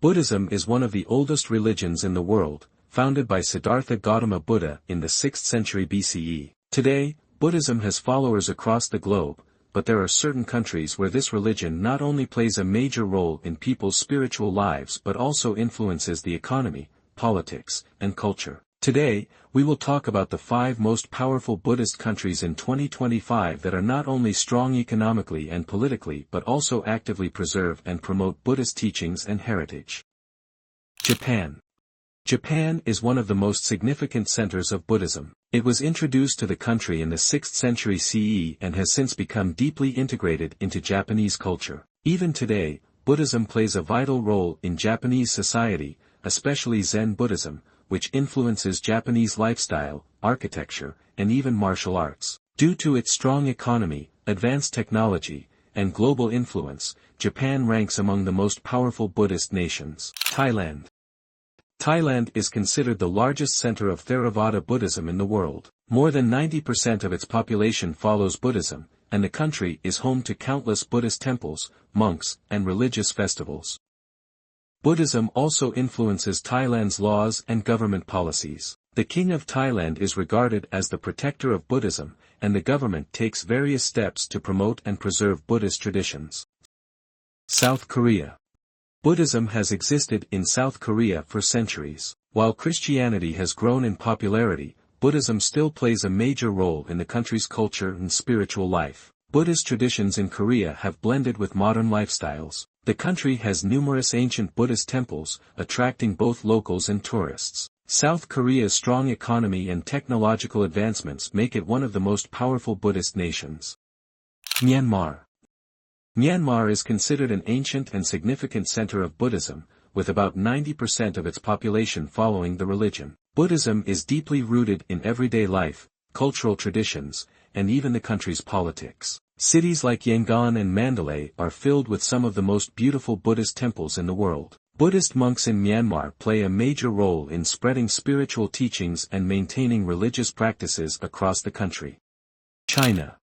Buddhism is one of the oldest religions in the world, founded by Siddhartha Gautama Buddha in the 6th century BCE. Today, Buddhism has followers across the globe, but there are certain countries where this religion not only plays a major role in people's spiritual lives but also influences the economy, politics, and culture. Today, we will talk about the 5 most powerful Buddhist countries in 2025 that are not only strong economically and politically but also actively preserve and promote Buddhist teachings and heritage. Japan. Japan is one of the most significant centers of Buddhism. It was introduced to the country in the 6th century CE and has since become deeply integrated into Japanese culture. Even today, Buddhism plays a vital role in Japanese society, especially Zen Buddhism, which influences Japanese lifestyle, architecture, and even martial arts. Due to its strong economy, advanced technology, and global influence, Japan ranks among the most powerful Buddhist nations. Thailand. Thailand is considered the largest center of Theravada Buddhism in the world. More than 90% of its population follows Buddhism, and the country is home to countless Buddhist temples, monks, and religious festivals. Buddhism also influences Thailand's laws and government policies. The King of Thailand is regarded as the protector of Buddhism, and the government takes various steps to promote and preserve Buddhist traditions. South Korea. Buddhism has existed in South Korea for centuries. While Christianity has grown in popularity, Buddhism still plays a major role in the country's culture and spiritual life. Buddhist traditions in Korea have blended with modern lifestyles. The country has numerous ancient Buddhist temples, attracting both locals and tourists. South Korea's strong economy and technological advancements make it one of the most powerful Buddhist nations. Myanmar. Myanmar is considered an ancient and significant center of Buddhism, with about 90% of its population following the religion. Buddhism is deeply rooted in everyday life, cultural traditions, and even the country's politics. Cities like Yangon and Mandalay are filled with some of the most beautiful Buddhist temples in the world. Buddhist monks in Myanmar play a major role in spreading spiritual teachings and maintaining religious practices across the country. China.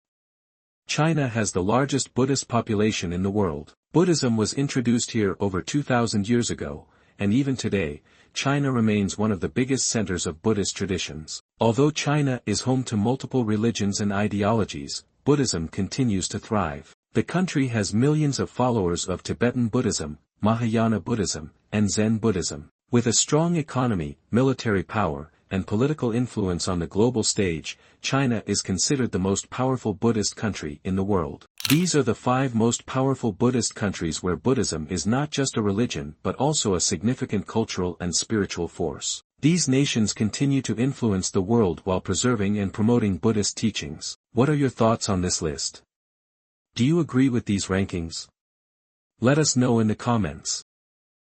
China has the largest Buddhist population in the world. Buddhism was introduced here over 2,000 years ago, and even today, China remains one of the biggest centers of Buddhist traditions. Although China is home to multiple religions and ideologies, Buddhism continues to thrive. The country has millions of followers of Tibetan Buddhism, Mahayana Buddhism, and Zen Buddhism. With a strong economy, military power, and political influence on the global stage, China is considered the most powerful Buddhist country in the world. These are the 5 most powerful Buddhist countries where Buddhism is not just a religion but also a significant cultural and spiritual force. These nations continue to influence the world while preserving and promoting Buddhist teachings. What are your thoughts on this list? Do you agree with these rankings? Let us know in the comments.